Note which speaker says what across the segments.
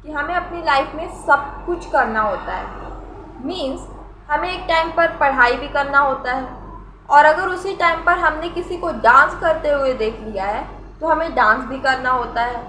Speaker 1: कि हमें अपनी लाइफ में सब कुछ करना होता है। मीन्स हमें एक टाइम पर पढ़ाई भी करना होता है, और अगर उसी टाइम पर हमने किसी को डांस करते हुए देख लिया है तो हमें डांस भी करना होता है,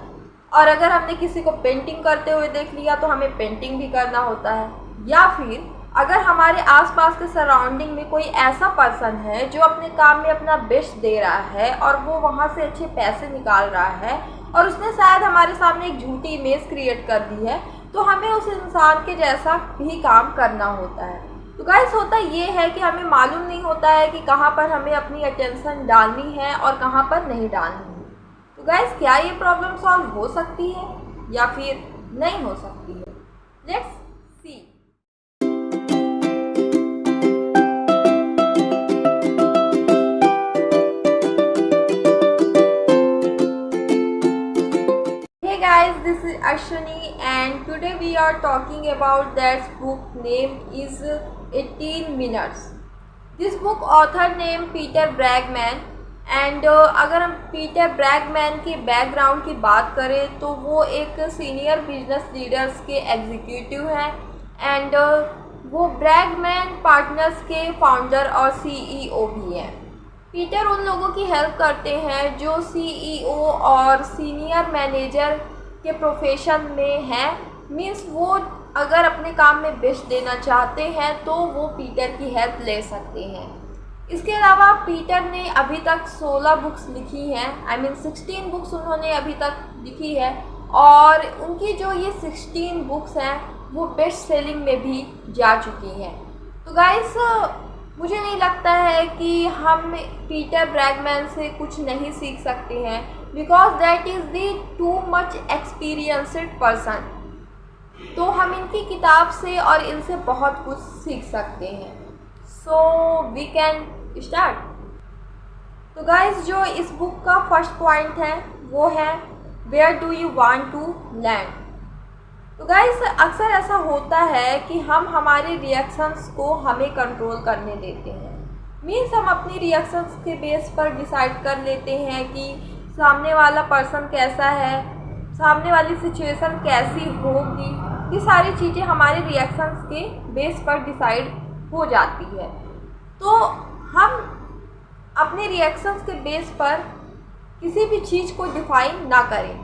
Speaker 1: और अगर हमने किसी को पेंटिंग करते हुए देख लिया तो हमें पेंटिंग भी करना होता है। या फिर अगर हमारे आसपास के सराउंडिंग में कोई ऐसा पर्सन है जो अपने काम में अपना बेस्ट दे रहा है और वो वहाँ से अच्छे पैसे निकाल रहा है, और उसने शायद हमारे सामने एक झूठी इमेज क्रिएट कर दी है, तो हमें उस इंसान के जैसा भी काम करना होता है। तो गाइस, होता ये है कि हमें मालूम नहीं होता है कि कहाँ पर हमें अपनी अटेंशन डालनी है और कहाँ पर नहीं डालनी है। तो गाइस, क्या ये प्रॉब्लम सॉल्व हो सकती है या फिर नहीं हो सकती है? Let's see. Hey guys, this is Ashwini and today we are talking about that book name is 18 Minutes. This book author name Peter Bragman and अगर हम पीटर ब्रैगमैन के बैकग्राउंड की बात करें तो वो एक सीनियर बिजनेस लीडर्स के एग्जीक्यूटिव हैं एंड वो ब्रैगमैन पार्टनर्स के फाउंडर और सीईओ भी हैं। पीटर उन लोगों की हेल्प करते हैं जो सीईओ और सीनियर मैनेजर के प्रोफेशन में हैं। मीन्स वो अगर अपने काम में बेस्ट देना चाहते हैं तो वो पीटर की हेल्प ले सकते हैं। इसके अलावा पीटर ने अभी तक 16 बुक्स लिखी हैं, 16 बुक्स उन्होंने अभी तक लिखी है, और उनकी जो ये 16 बुक्स हैं वो बेस्ट सेलिंग में भी जा चुकी हैं। तो गाइस, मुझे नहीं लगता है कि हम पीटर ब्रैगमैन से कुछ नहीं सीख सकते हैं, because that is the too much experienced person. तो हम इनकी किताब से और इनसे बहुत कुछ सीख सकते हैं। So we can start. तो गाइस, जो इस बुक का फर्स्ट पॉइंट है वो है where do you want to land. तो गाइस, अक्सर ऐसा होता है कि हम हमारे रिएक्शंस को हमें कंट्रोल करने देते हैं। मीन्स हम अपनी रिएक्शंस के बेस पर डिसाइड कर लेते हैं कि सामने वाला पर्सन कैसा है, सामने वाली सिचुएशन कैसी होगी। ये सारी चीज़ें हमारे रिएक्शंस के बेस पर डिसाइड हो जाती है। तो हम अपने रिएक्शंस के बेस पर किसी भी चीज़ को डिफाइन ना करें।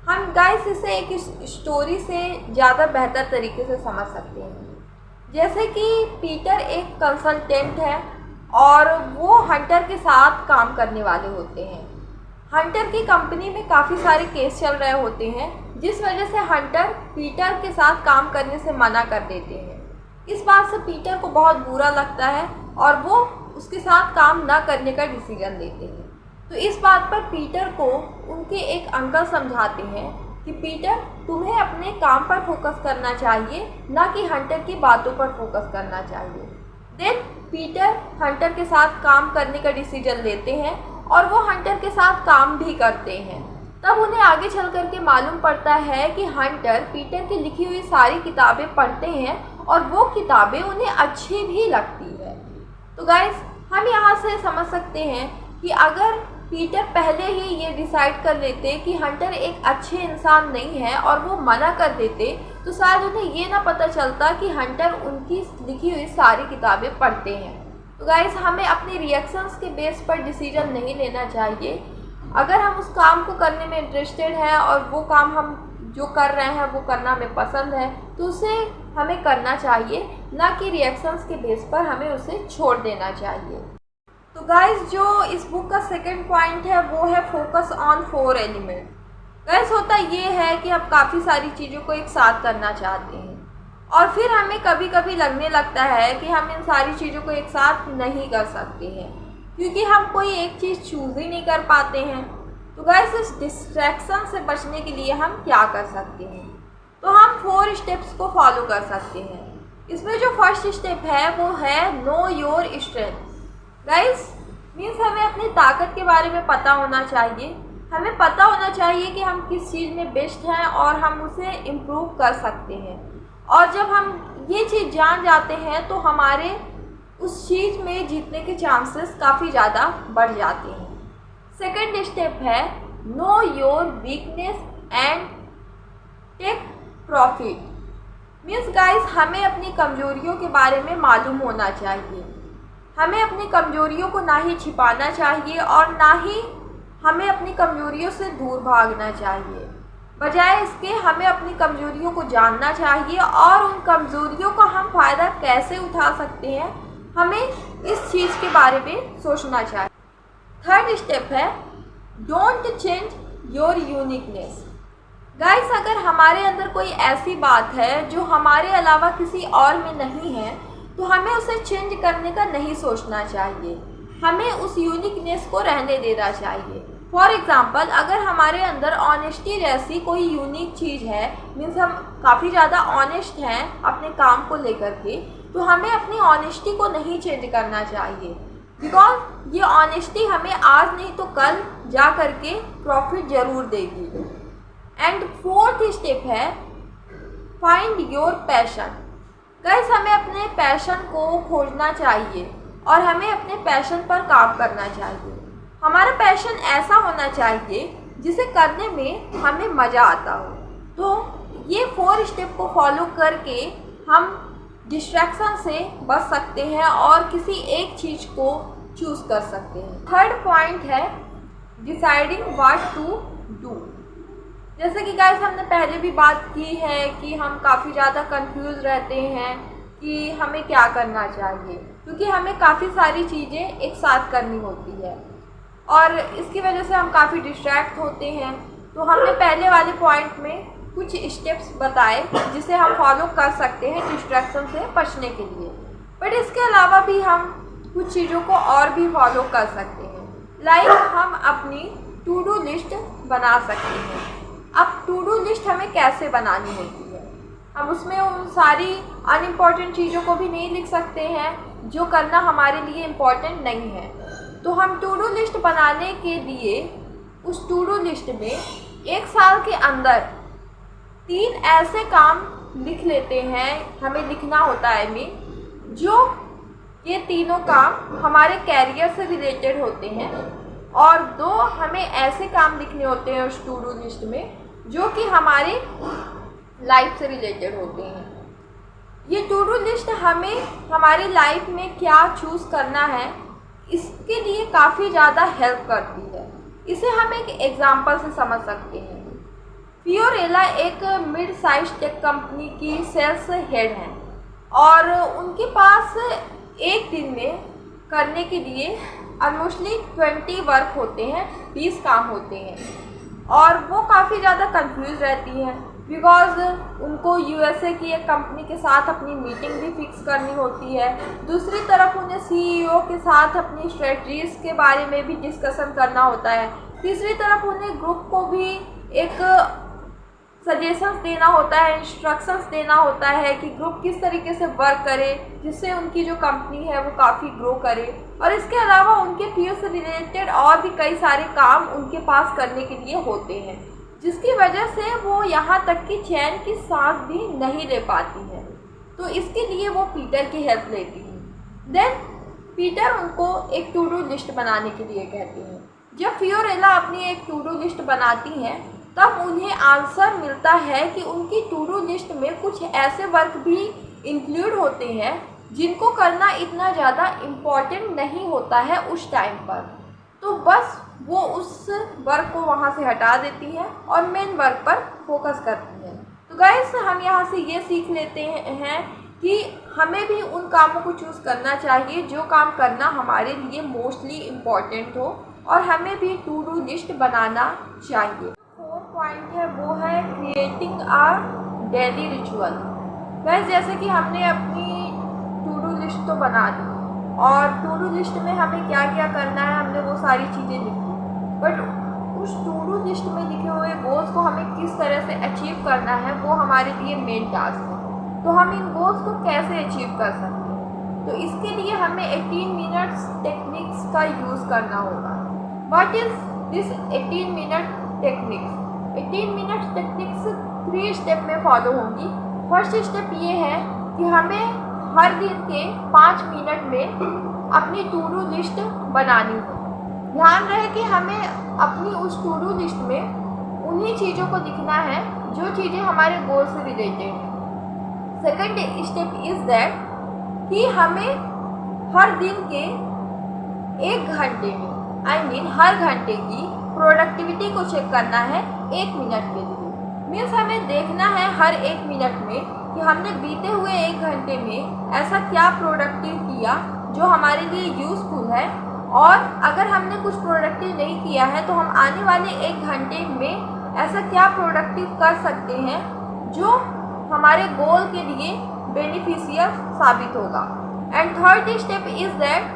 Speaker 1: हम गाइस इसे एक स्टोरी से ज़्यादा बेहतर तरीके से समझ सकते हैं। जैसे कि पीटर एक कंसल्टेंट है और वो हंटर के साथ काम करने वाले होते हैं। हंटर की कंपनी में काफ़ी सारे केस चल रहे होते हैं, जिस वजह से हंटर पीटर के साथ काम करने से मना कर देते हैं। इस बात से पीटर को बहुत बुरा लगता है और वो उसके साथ काम ना करने का डिसीजन लेते हैं। तो इस बात पर पीटर को उनके एक अंकल समझाते हैं कि पीटर, तुम्हें अपने काम पर फोकस करना चाहिए, ना कि हंटर की बातों पर फोकस करना चाहिए। देन पीटर हंटर के साथ काम करने का डिसीजन लेते हैं और वो हंटर के साथ काम भी करते हैं। तब उन्हें आगे चल कर के मालूम पड़ता है कि हंटर पीटर की लिखी हुई सारी किताबें पढ़ते हैं और वो किताबें उन्हें अच्छी भी लगती है। तो गाइस, हम यहाँ से समझ सकते हैं कि अगर पीटर पहले ही ये डिसाइड कर लेते कि हंटर एक अच्छे इंसान नहीं है और वो मना कर देते, तो शायद उन्हें ये ना पता चलता कि हंटर उनकी लिखी हुई सारी किताबें पढ़ते हैं। तो गाइस, हमें अपने रिएक्शंस के बेस पर डिसीजन नहीं लेना चाहिए। अगर हम उस काम को करने में इंटरेस्टेड हैं और वो काम हम जो कर रहे हैं वो करना हमें पसंद है, तो उसे हमें करना चाहिए, ना कि रिएक्शंस के बेस पर हमें उसे छोड़ देना चाहिए। तो गाइस, जो इस बुक का सेकंड पॉइंट है वो है फोकस ऑन 4 एलिमेंट। गाइस, होता ये है कि हम काफ़ी सारी चीज़ों को एक साथ करना चाहते हैं और फिर हमें कभी कभी लगने लगता है कि हम इन सारी चीज़ों को एक साथ नहीं कर सकते हैं, क्योंकि हम कोई एक चीज़ चूज़ ही नहीं कर पाते हैं। तो गाइस, इस डिस्ट्रैक्शन से बचने के लिए हम क्या कर सकते हैं? तो हम 4 स्टेप्स को फॉलो कर सकते हैं। इसमें जो फर्स्ट स्टेप है वो है know your strength. Guys, means हमें अपनी ताकत के बारे में पता होना चाहिए। हमें पता होना चाहिए कि हम किस चीज़ में बेस्ट हैं और हम उसे इम्प्रूव कर सकते हैं। और जब हम ये चीज़ जान जाते हैं तो हमारे उस चीज़ में जीतने के चांसेस काफ़ी ज़्यादा बढ़ जाते हैं। सेकंड स्टेप है know your weakness and take profit. Means guys, हमें अपनी कमज़ोरियों के बारे में मालूम होना चाहिए। हमें अपनी कमज़ोरियों को ना ही छिपाना चाहिए और ना ही हमें अपनी कमज़ोरियों से दूर भागना चाहिए। बजाय इसके हमें अपनी कमज़ोरियों को जानना चाहिए और उन कमज़ोरियों का हम फ़ायदा कैसे उठा सकते हैं, हमें इस चीज़ के बारे में सोचना चाहिए। थर्ड स्टेप है don't change your uniqueness. Guys, अगर हमारे अंदर कोई ऐसी बात है जो हमारे अलावा किसी और में नहीं है तो हमें उसे चेंज करने का नहीं सोचना चाहिए। हमें उस यूनिकनेस को रहने देना चाहिए। फॉर एग्ज़ाम्पल, अगर हमारे अंदर ऑनेस्टी जैसी कोई यूनिक चीज़ है, मीन्स हम काफ़ी ज़्यादा ऑनेस्ट हैं अपने काम को लेकर के, तो हमें अपनी ऑनेस्टी को नहीं चेंज करना चाहिए। बिकॉज ये ऑनेस्टी हमें आज नहीं तो कल जा कर के प्रॉफिट ज़रूर देगी। एंड फोर्थ स्टेप है फाइंड योर पैशन। गाइस, हमें अपने पैशन को खोजना चाहिए और हमें अपने पैशन पर काम करना चाहिए। हमारा पैशन ऐसा होना चाहिए जिसे करने में हमें मज़ा आता हो। तो ये 4 स्टेप को फॉलो करके हम डिस्ट्रैक्शन से बच सकते हैं और किसी एक चीज़ को चूज़ कर सकते हैं। थर्ड पॉइंट है डिसाइडिंग व्हाट टू डू। जैसे कि गाइस, हमने पहले भी बात की है कि हम काफ़ी ज़्यादा कंफ्यूज रहते हैं कि हमें क्या करना चाहिए, क्योंकि हमें काफ़ी सारी चीज़ें एक साथ करनी होती है और इसकी वजह से हम काफ़ी डिस्ट्रैक्ट होते हैं। तो हमने पहले वाले पॉइंट में कुछ स्टेप्स बताए जिसे हम फॉलो कर सकते हैं डिस्ट्रैक्शन से बचने के लिए। बट इसके अलावा भी हम कुछ चीज़ों को और भी फॉलो कर सकते हैं। लाइक हम अपनी टू डू लिस्ट बना सकते हैं। अब टू डू लिस्ट हमें कैसे बनानी होती है, हम उसमें उन सारी अनइम्पॉर्टेंट चीज़ों को भी नहीं लिख सकते हैं जो करना हमारे लिए इम्पॉर्टेंट नहीं है। तो हम टू डू लिस्ट बनाने के लिए उस टू डू लिस्ट में 1 साल के अंदर 3 ऐसे काम लिख लेते हैं, हमें लिखना होता है जो ये तीनों काम हमारे कैरियर से रिलेटेड होते हैं और 2 हमें ऐसे काम लिखने होते हैं उस टू डू लिस्ट में जो कि हमारे लाइफ से रिलेटेड होते हैं। ये टू डू लिस्ट हमें हमारी लाइफ में क्या चूज़ करना है इसके लिए काफ़ी ज़्यादा हेल्प करती है। इसे हम एक एग्ज़ाम्पल से समझ सकते हैं। फियोरेला एक मिड साइज टेक कंपनी की सेल्स हेड हैं और उनके पास एक दिन में करने के लिए ऑलमोस्टली 20 वर्क होते हैं, 20 काम होते हैं और वो काफ़ी ज़्यादा कंफ्यूज रहती हैं बिकॉज़ उनको यूएसए की एक कंपनी के साथ अपनी मीटिंग भी फिक्स करनी होती है। दूसरी तरफ उन्हें सीईओ के साथ अपनी स्ट्रेटजीज़ के बारे में भी डिस्कशन करना होता है। तीसरी तरफ उन्हें ग्रुप को भी एक सजेशंस देना होता है, इंस्ट्रक्शंस देना होता है कि ग्रुप किस तरीके से वर्क करे जिससे उनकी जो कंपनी है वो काफ़ी ग्रो करे। और इसके अलावा उनके फील्ड से रिलेटेड और भी कई सारे काम उनके पास करने के लिए होते हैं, जिसकी वजह से वो यहाँ तक कि चैन की सांस भी नहीं ले पाती है। तो इसके लिए वो पीटर की हेल्प लेती हैं। देन पीटर उनको एक टू डू लिस्ट बनाने के लिए कहते हैं। जब फियोरेला अपनी एक टू डू लिस्ट बनाती हैं तब उन्हें आंसर मिलता है कि उनकी टू डू लिस्ट में कुछ ऐसे वर्क भी इंक्लूड होते हैं जिनको करना इतना ज़्यादा इम्पॉर्टेंट नहीं होता है उस टाइम पर। तो बस वो उस वर्क को वहाँ से हटा देती हैं और मेन वर्क पर फोकस करती हैं। तो गाइस, हम यहाँ से ये सीख लेते हैं कि हमें भी उन कामों को चूज़ करना चाहिए जो काम करना हमारे लिए मोस्टली इम्पॉर्टेंट हो और हमें भी टू डू लिस्ट बनाना चाहिए। 4 पॉइंट है वो है क्रिएटिंग आवर डेली रिचुअल। वैसे जैसे कि हमने अपनी टू डू लिस्ट तो बना दी और टू डू लिस्ट में हमें क्या क्या करना है हमने वो सारी चीज़ें लिखी, बट उस टू डू लिस्ट में लिखे हुए गोल्स को हमें किस तरह से अचीव करना है वो हमारे लिए मेन टास्क है। तो हम इन गोल्स को कैसे अचीव कर सकते हैं, तो इसके लिए हमें 18 मिनट्स टेक्निक्स का यूज़ करना होगा। What is this 18 minute techniques? 18 minute techniques 3 step में फॉलो होंगी। फर्स्ट स्टेप ये है कि हमें हर दिन के 5 मिनट में अपनी टू डू लिस्ट बनानी हो। ध्यान रहे कि हमें अपनी उस टू डू लिस्ट में उन्हीं चीज़ों को लिखना है जो चीज़ें हमारे गोल से रिलेटेड हैं। सेकंड स्टेप इज़ दैट कि हमें हर दिन के 1 घंटे में हर घंटे की प्रोडक्टिविटी को चेक करना है 1 मिनट के लिए। मीन्स हमें देखना है हर 1 मिनट में कि हमने बीते हुए 1 घंटे में ऐसा क्या प्रोडक्टिव किया जो हमारे लिए यूज़फुल है, और अगर हमने कुछ प्रोडक्टिव नहीं किया है तो हम आने वाले 1 घंटे में ऐसा क्या प्रोडक्टिव कर सकते हैं जो हमारे गोल के लिए बेनिफिशियल साबित होगा। And third step is that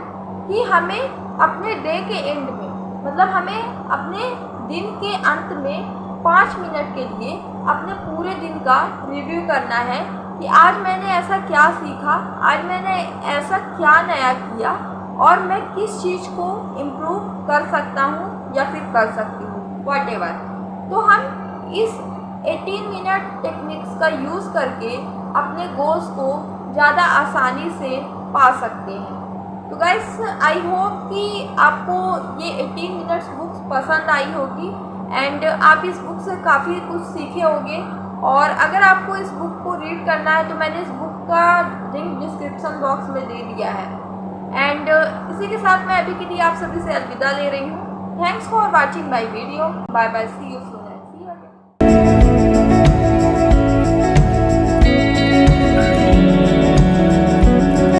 Speaker 1: कि हमें अपने डे के एंड में, मतलब हमें अपने दिन के अंत में 5 मिनट के लिए अपने पूरे दिन का रिव्यू करना है कि आज मैंने ऐसा क्या सीखा, आज मैंने ऐसा क्या नया किया, और मैं किस चीज़ को इम्प्रूव कर सकता हूँ या फिर कर सकती हूँ, व्हाटएवर। तो हम इस 18 मिनट टेक्निक्स का यूज़ करके अपने गोल्स को ज़्यादा आसानी से पा सकते हैं। तो गाइस, आई होप कि आपको ये 18 मिनट्स बुक्स पसंद आई होगी एंड आप इस बुक से काफ़ी कुछ सीखे होंगे। और अगर आपको इस बुक को रीड करना है तो मैंने इस बुक का लिंक डिस्क्रिप्शन बॉक्स में दे दिया है। एंड इसी के साथ मैं अभी के लिए आप सभी से अलविदा ले रही हूँ। Thanks for watching my video. Bye bye, see you soon.